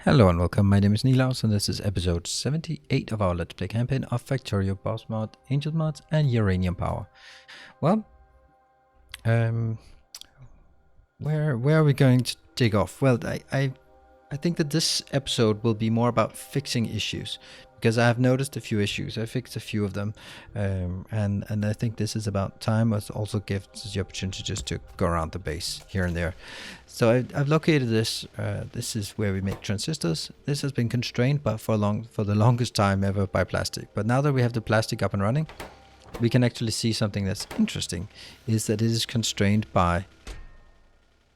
Hello and welcome, my name is Nilaus and this is episode 78 of our Let's Play campaign of Factorio, Boss Mod, Angel Mods and Uranium Power. Well, where are we going to dig off? Well, I think that this episode will be more about fixing issues, because I have noticed a few issues. I fixed a few of them, and I think this is about time. It also gives us the opportunity just to go around the base here and there. So I've located this. This is where we make transistors. This has been constrained for the longest time ever by plastic. But now that we have the plastic up and running, we can actually see something that's interesting, is that it is constrained by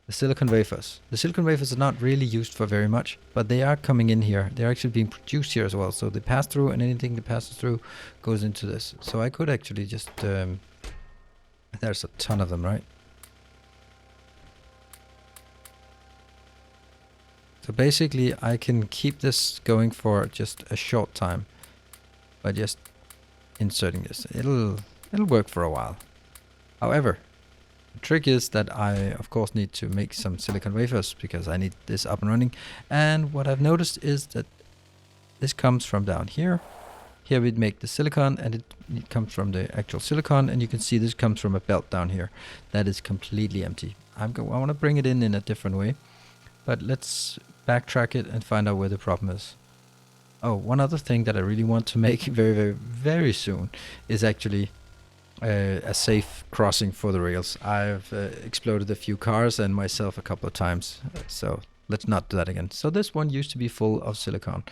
the silicon wafers. The silicon wafers are not really used for very much, but they are coming in here. They're actually being produced here as well. So they pass through, and anything that passes through goes into this. So I could actually just... there's a ton of them, right? So basically I can keep this going for just a short time by just inserting this. It'll work for a while. However, the trick is that I, of course, need to make some silicon wafers because I need this up and running. And what I've noticed is that this comes from down here. Here we'd make the silicon, and it comes from the actual silicon. And you can see this comes from a belt down here that is completely empty. I want to bring it in a different way. But let's backtrack it and find out where the problem is. Oh, one other thing that I really want to make very soon is actually a safe crossing for the rails. I've exploded a few cars and myself a couple of times, so let's not do that again. So this one used to be full of silicon.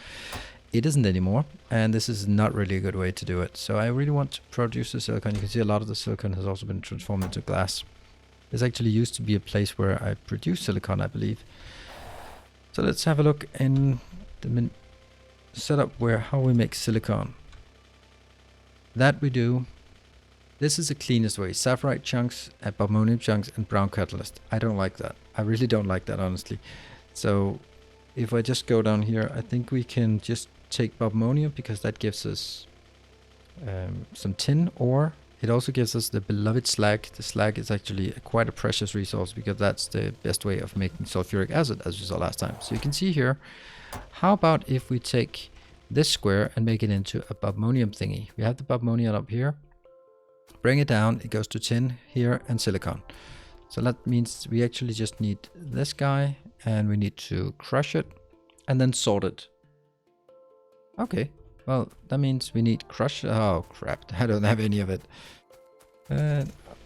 It isn't anymore, and this is not really a good way to do it. So I really want to produce the silicon. You can see a lot of the silicon has also been transformed into glass. This actually used to be a place where I produced silicon, I believe. So let's have a look in the setup how we make silicon. That we do. This is the cleanest way. Sapphirite chunks, bobmonium chunks, and brown catalyst. I don't like that. I really don't like that, honestly. So if I just go down here, I think we can just take bobmonium, because that gives us some tin ore. It also gives us the beloved slag. The slag is actually quite a precious resource, because that's the best way of making sulfuric acid, as we saw last time. So you can see here, how about if we take this square and make it into a bobmonium thingy? We have the bobmonium up here. Bring it down, it goes to tin here and silicon. So that means we actually just need this guy, and we need to crush it and then sort it. Okay, well, that means we need crush. Oh crap, I don't have any of it.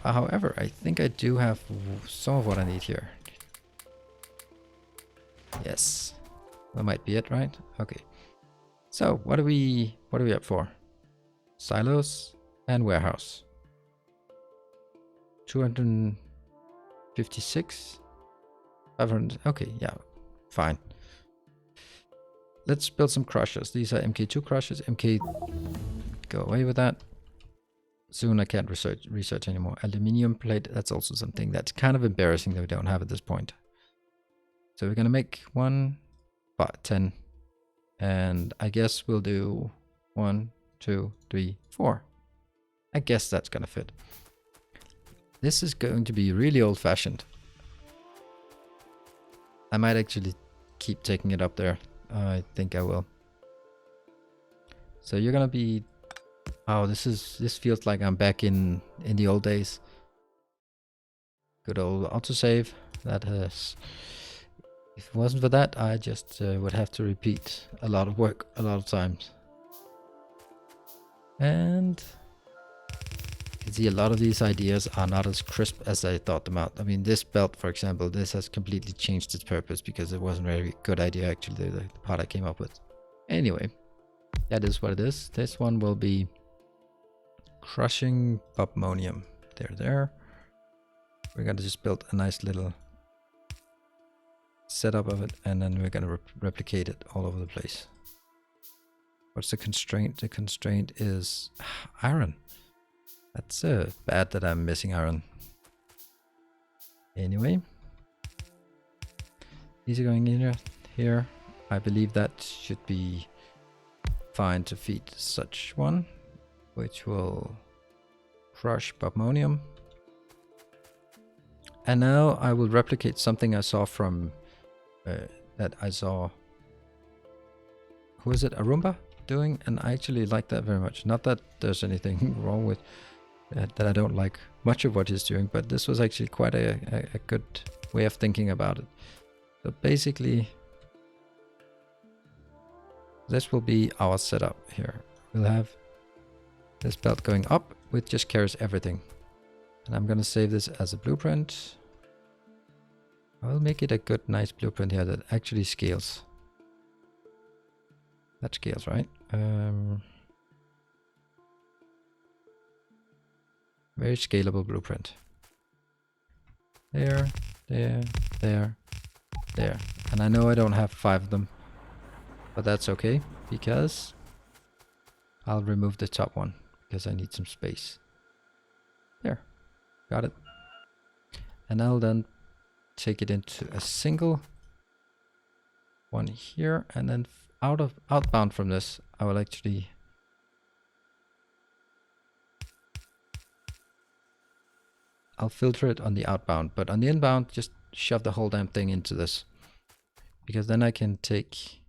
However, I think I do have some of what I need here. Yes, that might be it, right? Okay. So what are we up for? Silos and warehouse. 256, 500. Okay, yeah, fine. Let's build some crushers. These are MK2 crushers. Go away with that. Soon I can't research anymore. Aluminium plate, that's also something that's kind of embarrassing that we don't have at this point. So we're gonna make 1, 5, 10, and I guess we'll do 1, 2, 3, 4. I guess that's gonna fit. This is going to be really old-fashioned. I might actually keep taking it up there. I think I will. So you're gonna be... Oh, this feels like I'm back in the old days. Good old autosave. That has... If it wasn't for that, I just would have to repeat a lot of work a lot of times. And... You see, a lot of these ideas are not as crisp as I thought them out. I mean, this belt, for example, this has completely changed its purpose because it wasn't a very good idea, actually, the part I came up with. Anyway, that is what it is. This one will be crushing bobmonium. There. We're going to just build a nice little setup of it, and then we're going to replicate it all over the place. What's the constraint? The constraint is iron. That's bad that I'm missing iron. Anyway, these are going in here. I believe that should be fine to feed such one, which will crush bobmonium. And now I will replicate something I saw from that I saw who is it, Arumba doing, and I actually like that very much. Not that there's anything wrong with that I don't like much of what he's doing, but this was actually quite a good way of thinking about it. So basically, this will be our setup here. We'll have this belt going up, which just carries everything. And I'm going to save this as a blueprint. I will make it a good, nice blueprint here that actually scales. That scales, right? Very scalable blueprint. There, there, there, there. And I know I don't have 5 of them, but that's okay, because I'll remove the top one, because I need some space. There, got it. And I'll then take it into a single one here, and then outbound from this, I will actually I'll filter it on the outbound, but on the inbound, just shove the whole damn thing into this, because then I can take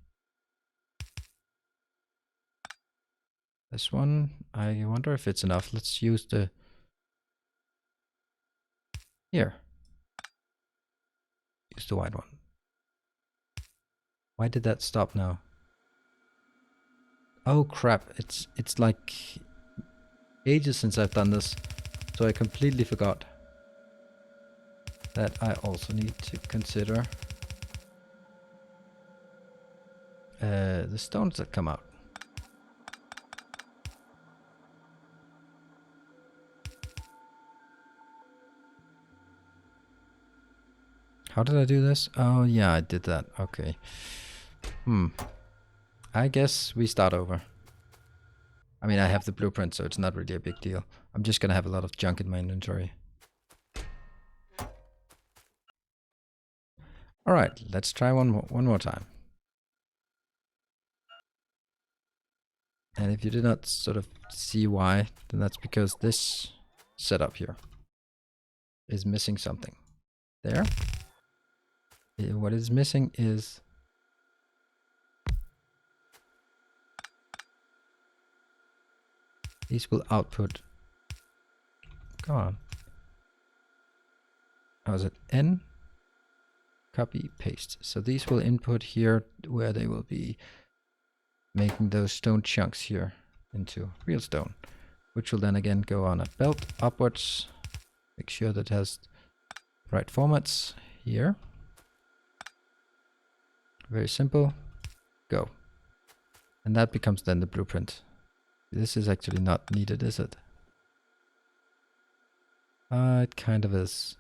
this one. I wonder if it's enough. Let's use the here. Use the wide one. Why did that stop now? Oh crap, it's like ages since I've done this, so I completely forgot that I also need to consider the stones that come out. How did I do this? Oh yeah, I did that. Okay. I guess we start over. I mean, I have the blueprint, so it's not really a big deal. I'm just gonna have a lot of junk in my inventory. Alright, let's try one more time. And if you did not sort of see why, then that's because this setup here is missing something. There. What is missing is these will output. Come on. How is it? N. Copy, paste. So these will input here where they will be making those stone chunks here into real stone, which will then again go on a belt upwards. Make sure that it has right formats here. Very simple. Go. And that becomes then the blueprint. This is actually not needed, is it? It kind of is.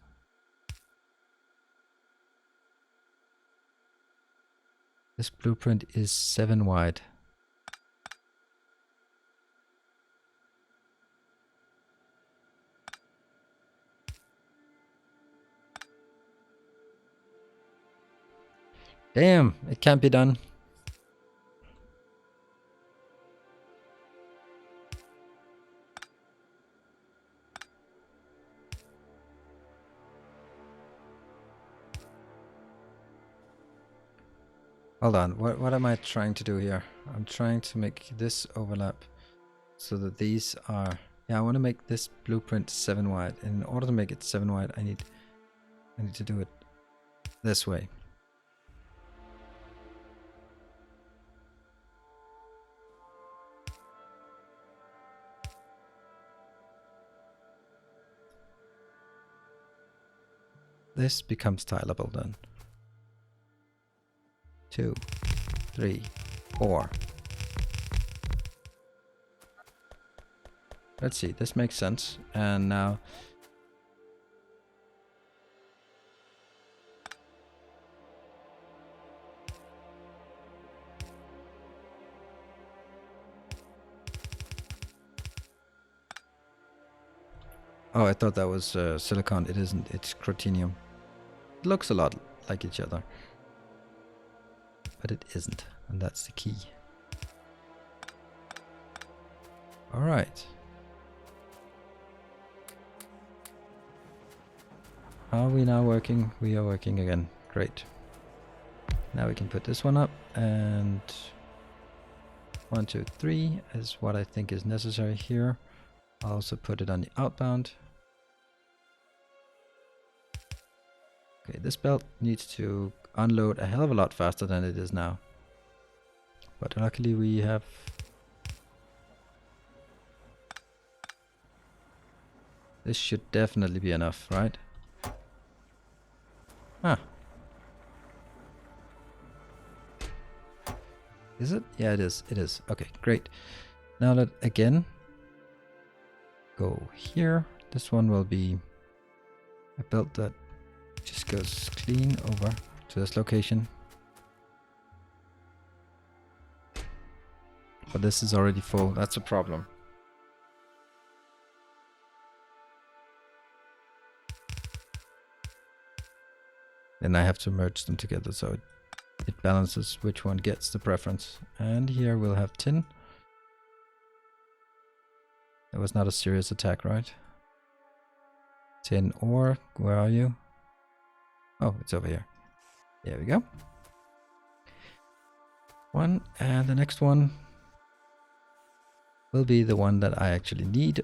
This blueprint is 7 wide. Damn, it can't be done. Hold on, what am I trying to do here? I'm trying to make this overlap so that these are... Yeah, I want to make this blueprint 7 wide. And in order to make it 7 wide, I need to do it this way. This becomes tileable then. 2, 3, 4. Let's see, this makes sense. And now oh, I thought that was silicon. It isn't, it's cruthenium. It looks a lot like each other, but it isn't, and that's the key. All right. Are we now working? We are working again. Great. Now we can put this one up, and 1, 2, 3 is what I think is necessary here. I'll also put it on the outbound. Okay, this belt needs to unload a hell of a lot faster than it is now. But luckily we have... This should definitely be enough, right? Ah. Is it? Yeah, it is. It is. Okay, great. Now let again go here. This one will be a belt that just goes clean over to this location. But this is already full. That's a problem. Then I have to merge them together so it balances which one gets the preference. And here we'll have tin. That was not a serious attack, right? Tin ore, where are you? Oh, it's over here. There we go. One, and the next one will be the one that I actually need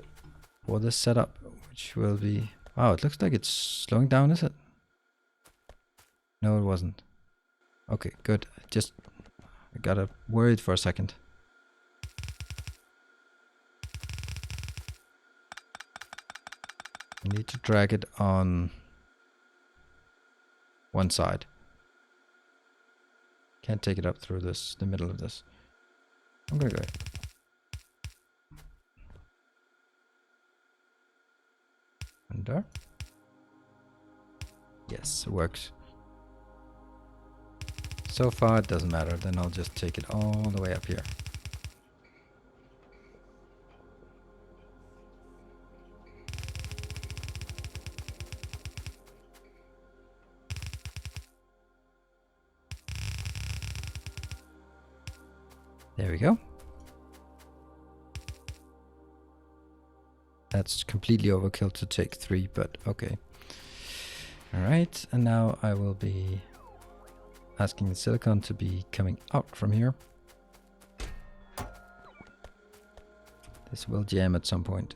for this setup, which will be... Wow, it looks like it's slowing down, is it? No, it wasn't. Okay, good. I got worried for a second. I need to drag it on one side. Can't take it up through this, the middle of this. I'm gonna go. Under. Yes, it works. So far it doesn't matter, then I'll just take it all the way up here. There we go. That's completely overkill to take 3, but okay. Alright, and now I will be asking the silicon to be coming out from here. This will jam at some point.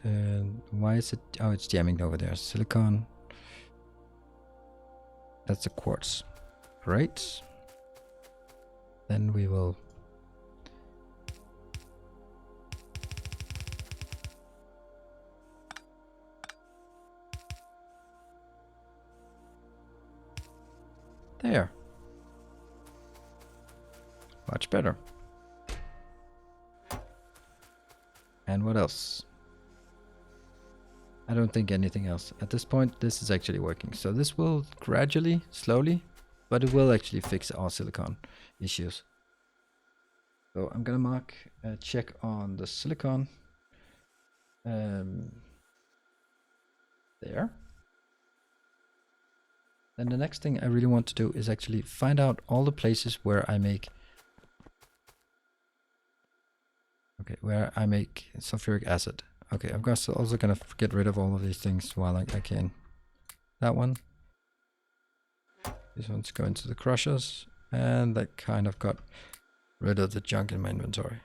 Why is it? Oh, it's jamming over there. Silicon. That's a quartz. Great. Then we will... There. Much better. And what else? I don't think anything else. At this point, this is actually working. So this will gradually, slowly, but it will actually fix our silicon issues. So I'm gonna mark a check on the silicon. There. Then the next thing I really want to do is actually find out all the places where I make... Okay, where I make sulfuric acid. Okay, I'm also gonna get rid of all of these things while I can. That one. These ones go into the crushers. And that kind of got rid of the junk in my inventory.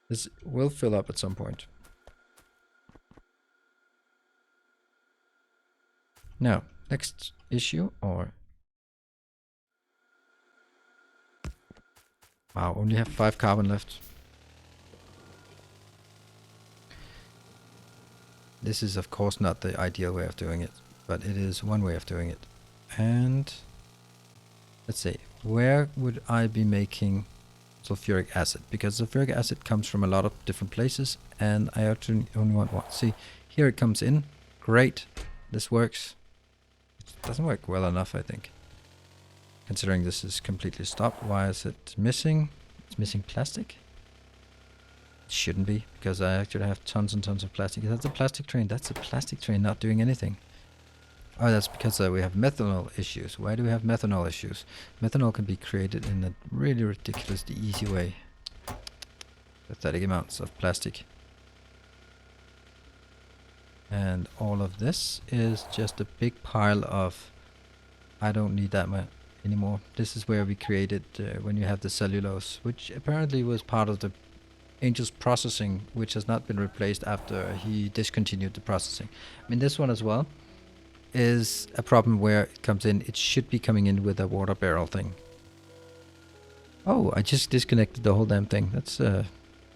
This will fill up at some point. Now, next issue, or... Wow, only have 5 carbon left. This is of course not the ideal way of doing it, but it is one way of doing it. And let's see, where would I be making sulfuric acid? Because sulfuric acid comes from a lot of different places, and I actually only want one. See, here it comes in. Great, this works. It doesn't work well enough, I think. Considering this is completely stopped, why is it missing? It's missing plastic? It shouldn't be, because I actually have tons and tons of plastic. That's a plastic train. That's a plastic train not doing anything. Oh, that's because we have methanol issues. Why do we have methanol issues? Methanol can be created in a really ridiculously easy way. Pathetic amounts of plastic. And all of this is just a big pile of... I don't need that much anymore. This is where we created when you have the cellulose, which apparently was part of the Angel's processing, which has not been replaced after he discontinued the processing. I mean, this one as well is a problem where it comes in. It should be coming in with a water barrel thing. Oh, I just disconnected the whole damn thing. That's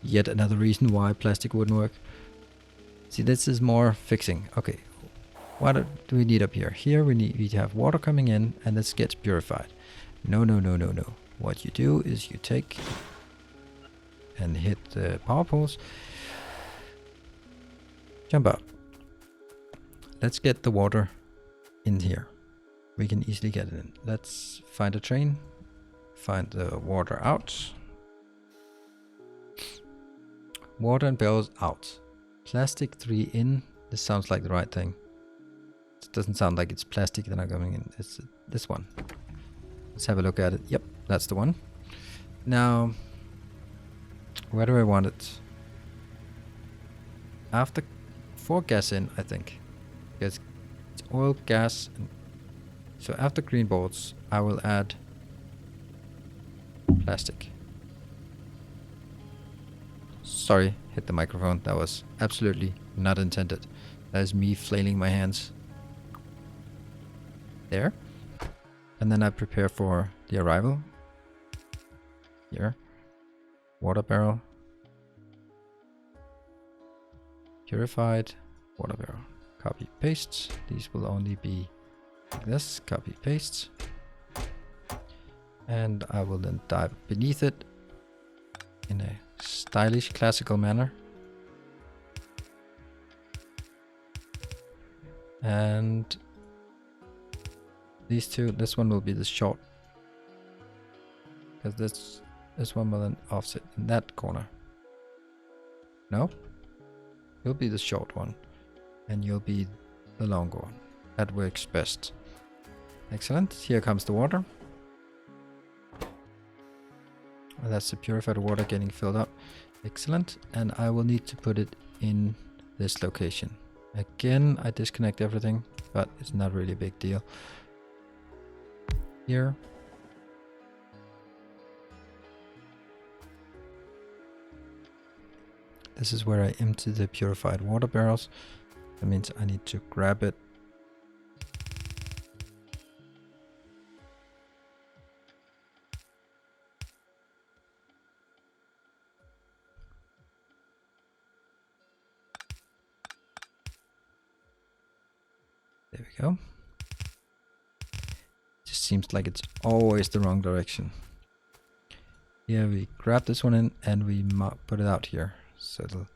yet another reason why plastic wouldn't work. See, this is more fixing. Okay, what do we need up here? Here we have water coming in, and this gets purified. No, no, no, no, no. What you do is you take and hit the power poles. Jump out. Let's get the water in here. We can easily get it in. Let's find a train. Find the water out. Water and barrels out. Plastic 3 in. This sounds like the right thing. It doesn't sound like it's plastic that are going in. It's this one. Let's have a look at it. Yep, that's the one. Now, where do I want it? After 4 gas in, I think. Because it's oil, gas, and so after green boards, I will add plastic. Sorry, hit the microphone. That was absolutely not intended. That is me flailing my hands. There. And then I prepare for the arrival. Here. Water barrel. Purified. Water barrel. Copy, paste. These will only be like this. Copy, paste. And I will then dive beneath it in a stylish, classical manner. And these two, this one will be the short. Because this one will then offset in that corner. No? You'll be the short one. And you'll be the longer one. That works best. Excellent. Here comes the water. That's the purified water getting filled up. Excellent. And I will need to put it in this location. Again, I disconnect everything, but it's not really a big deal. Here. This is where I empty the purified water barrels. That means I need to grab it. There we go. Just seems like it's always the wrong direction. Here we grab this one in and we put it out here. So it'll,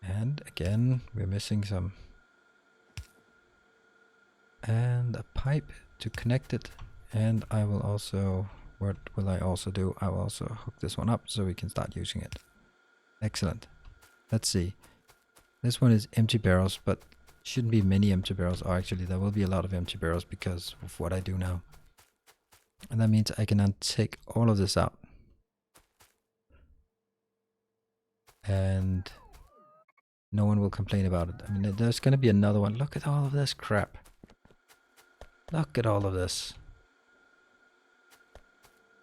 and again we're missing some, and a pipe to connect it. And I will also, what will I also do? I will also hook this one up so we can start using it. Excellent. Let's see. This one is empty barrels, but shouldn't be many empty barrels. Or actually there will be a lot of empty barrels because of what I do now. And that means I can then take all of this out. And no one will complain about it. I mean, there's going to be another one. Look at all of this crap. Look at all of this.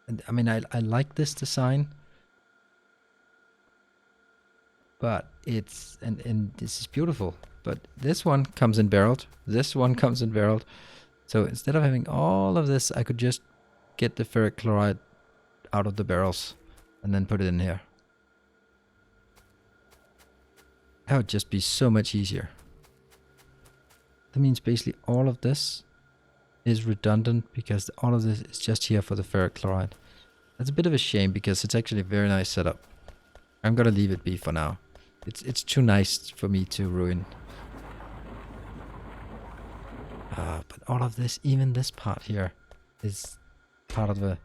And I mean, I like this design. But it's, and this is beautiful. But this one comes in barreled. This one comes in barreled. So instead of having all of this, I could just get the ferric chloride out of the barrels and then put it in here. That would just be so much easier. That means basically all of this is redundant because all of this is just here for the ferric chloride. That's a bit of a shame because it's actually a very nice setup. I'm gonna leave it be for now. It's too nice for me to ruin. But all of this, even this part here, is part of the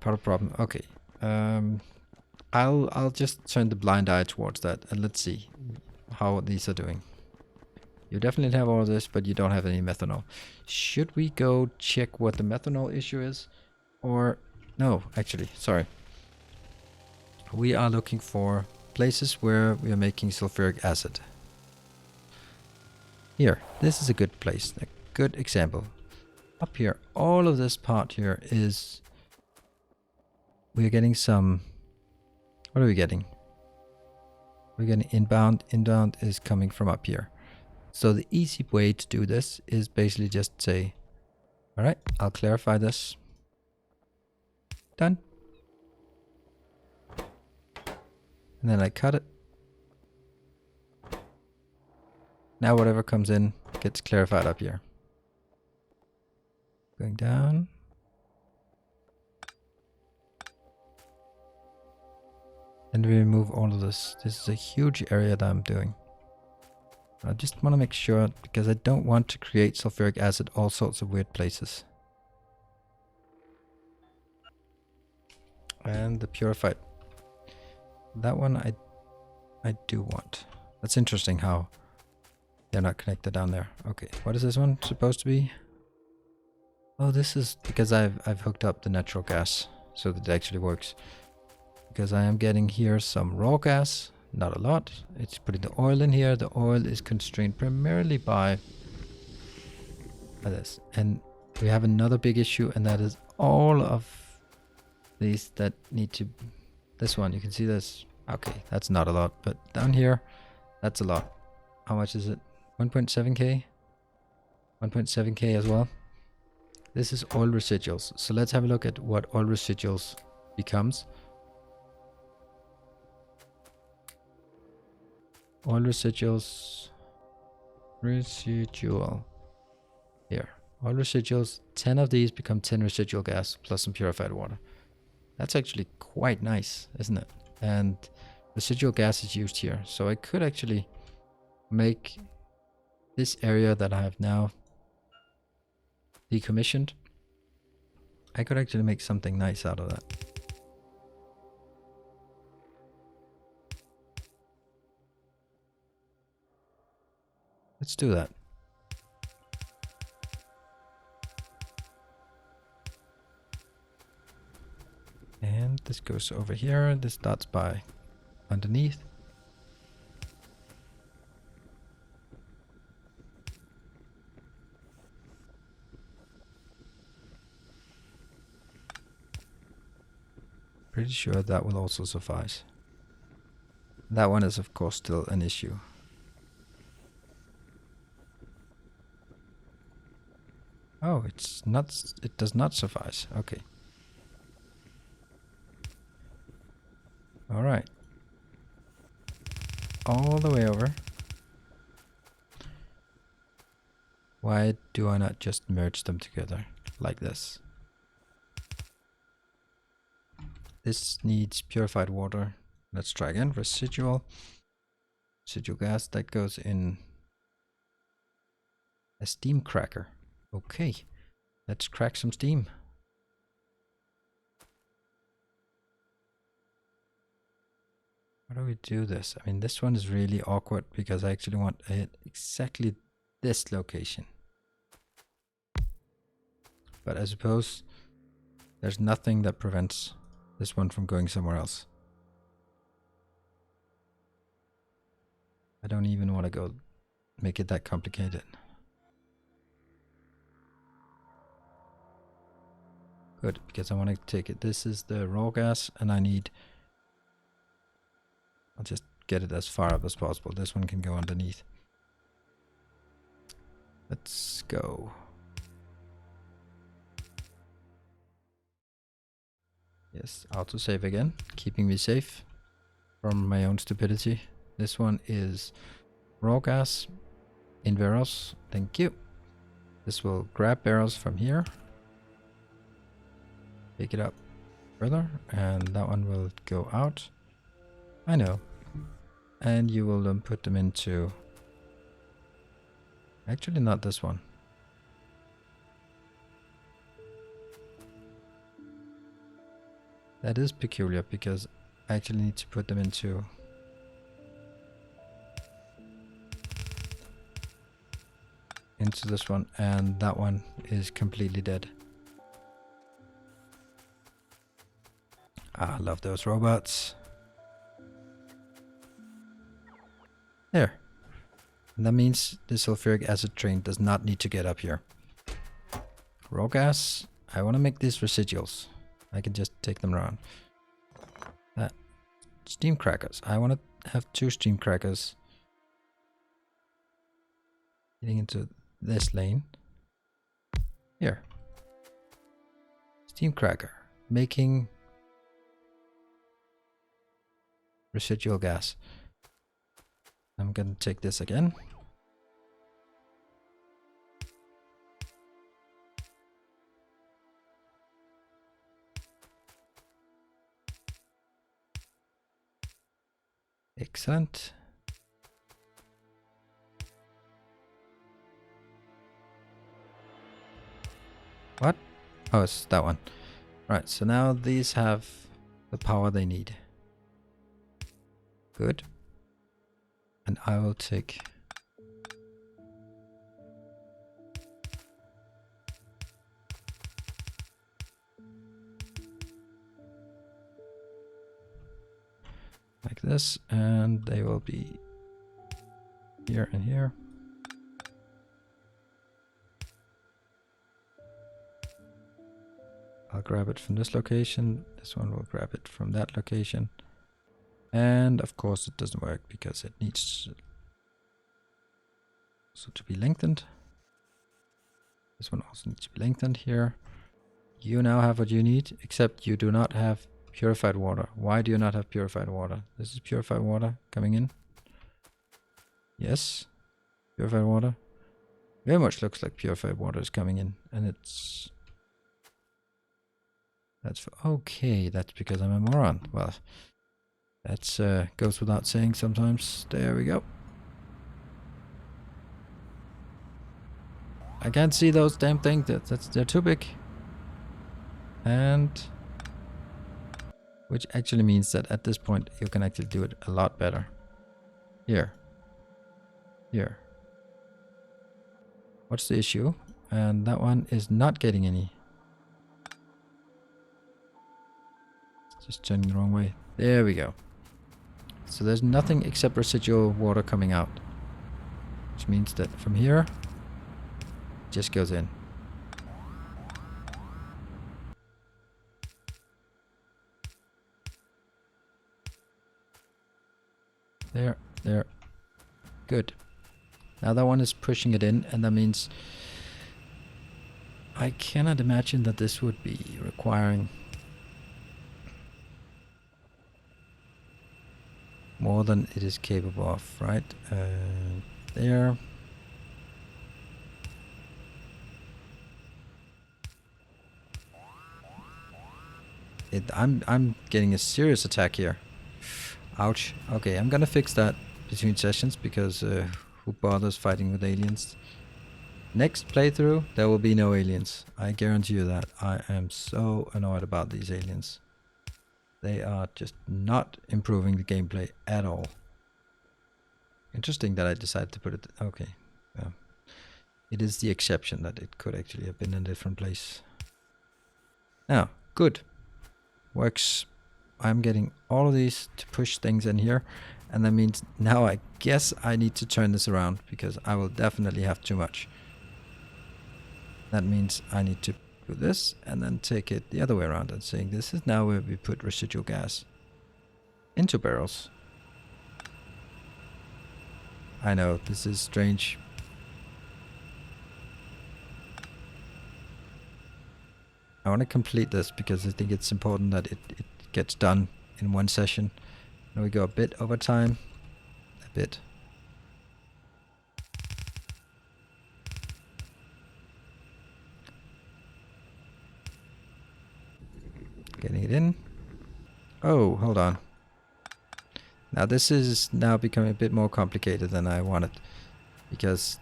problem. Okay. I'll just turn the blind eye towards that and let's see how these are doing. You definitely have all of this, but you don't have any methanol. Should we go check what the methanol issue is? Or no, actually, sorry. We are looking for places where we are making sulfuric acid. Here, this is a good place, a good example. Up here, all of this part here is we're getting some What are we getting? We're getting inbound. Inbound is coming from up here. So the easy way to do this is basically just say, all right, I'll clarify this. Done. And then I cut it. Now whatever comes in gets clarified up here. Going down. And we remove all of this. This is a huge area that I'm doing. I just want to make sure, because I don't want to create sulfuric acid all sorts of weird places. And the purified. That one I do want. That's interesting how they're not connected down there. Okay, what is this one supposed to be? Oh, this is because I've hooked up the natural gas so that it actually works. Because I am getting here some raw gas, not a lot. It's putting the oil in here. The oil is constrained primarily by this. And we have another big issue, and that is all of these that need to... This one, you can see this. Okay, that's not a lot, but down here, that's a lot. How much is it? 1.7k? 1.7k as well. This is oil residuals. So let's have a look at what oil residuals becomes. Oil residuals, residual, here. Oil residuals, 10 of these become 10 residual gas plus some purified water. That's actually quite nice, isn't it? And residual gas is used here. So I could actually make this area that I have now decommissioned. I could actually make something nice out of that. Let's do that. And this goes over here. This starts by underneath. Pretty sure that will also suffice. That one is of course still an issue. Oh, it's not, it does not suffice. Okay. All right. All the way over. Why do I not just merge them together like this? This needs purified water. Let's try again. Residual. Residual gas that goes in a steam cracker. Okay, let's crack some steam. How do we do this? I mean, this one is really awkward because I actually want exactly this location. But I suppose there's nothing that prevents this one from going somewhere else. I don't even want to go make it that complicated. Good, because I want to take it. This is the raw gas, and I need... I'll just get it as far up as possible. This one can go underneath. Let's go. Yes, autosave again, keeping me safe from my own stupidity. This one is raw gas in barrels. Thank you. This will grab barrels from here. Take it up further, and that one will go out. I know. And you will then put them into... Actually not this one. That is peculiar because I actually need to put them into... this one, and that one is completely dead. I love those robots. There. And that means the sulfuric acid train does not need to get up here. Raw gas. I want to make these residuals. I can just take them around. That. steam crackers. I want to have 2 steam crackers getting into this lane. Here. Steam cracker. Making residual gas. I'm gonna take this again. Excellent. What? Oh, it's that one. Right, so now these have the power they need. Good. And I will take like this, and they will be here and here. I'll grab it from this location. This one will grab it from that location. And of course it doesn't work because it needs also to be lengthened. This one also needs to be lengthened here. You now have what you need, except you do not have purified water. Why do you not have purified water? This is purified water coming in. Yes, purified water. Very much looks like purified water is coming in, and it's... That's okay. That's because I'm a moron. Well, that's goes without saying sometimes. There we go. I can't see those damn things. They're too big. And which actually means that at this point you can actually do it a lot better. Here. Here. What's the issue? And that one is not getting any. Just turning the wrong way. There we go. So there's nothing except residual water coming out. Which means that from here, it just goes in. There, there. Good. Now that one is pushing it in, and that means I cannot imagine that this would be requiring more than it is capable of, right? There. I'm getting a serious attack here. Ouch. Okay, I'm gonna fix that between sessions because who bothers fighting with aliens? Next playthrough, there will be no aliens. I guarantee you that. I am so annoyed about these aliens. They are just not improving the gameplay at all. Interesting that I decided to put it... Okay. It is the exception that it could actually have been in a different place. Now, good. Works. I'm getting all of these to push things in here. And that means now I guess I need to turn this around because I will definitely have too much. That means I need to do this and then take it the other way around and saying this is now where we put residual gas into barrels. I know this is strange. I want to complete this because I think it's important that it gets done in one session. Now we go a bit over time. A bit. Getting it in. Oh, hold on. Now this is now becoming a bit more complicated than I wanted. Because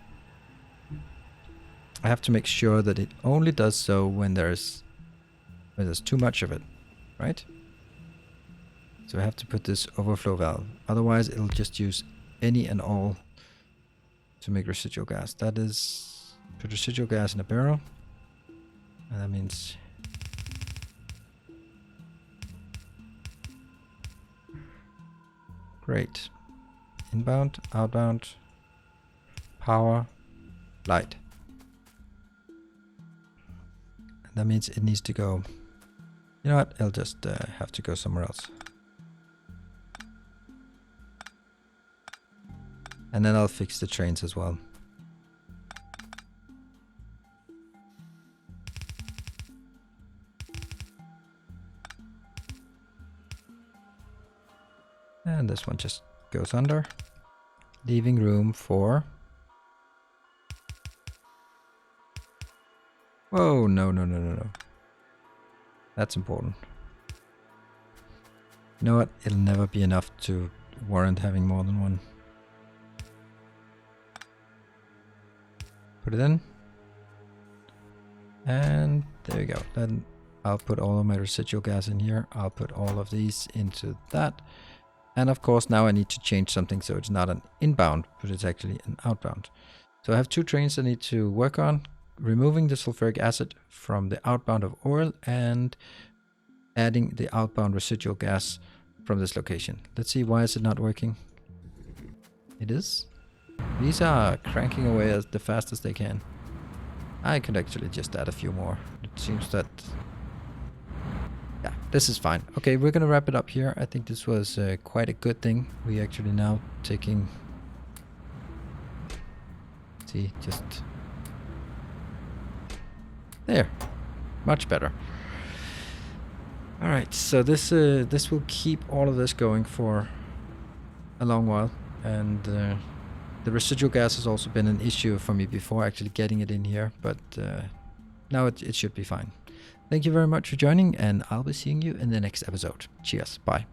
I have to make sure that it only does so when there's too much of it. Right? So I have to put this overflow valve. Otherwise it'll just use any and all to make residual gas. That is put residual gas in a barrel. And that means great. Inbound, outbound, power, light. And that means it needs to go... You know what? It'll just have to go somewhere else. And then I'll fix the trains as well. And this one just goes under, leaving room for... Whoa, no. That's important. You know what? It'll never be enough to warrant having more than one. Put it in. And there you go. Then I'll put all of my residual gas in here. I'll put all of these into that. And of course now I need to change something so it's not an inbound, but it's actually an outbound. So I have two trains I need to work on. Removing the sulfuric acid from the outbound of oil and adding the outbound residual gas from this location. Let's see, why is it not working? It is. These are cranking away as the fastest they can. I could actually just add a few more. It seems that... yeah, this is fine. Okay, we're gonna wrap it up here. I think this was quite a good thing. We actually now taking... see, just... there. Much better. Alright, so this will keep all of this going for a long while. And the residual gas has also been an issue for me before actually getting it in here. But now it should be fine. Thank you very much for joining, and I'll be seeing you in the next episode. Cheers. Bye.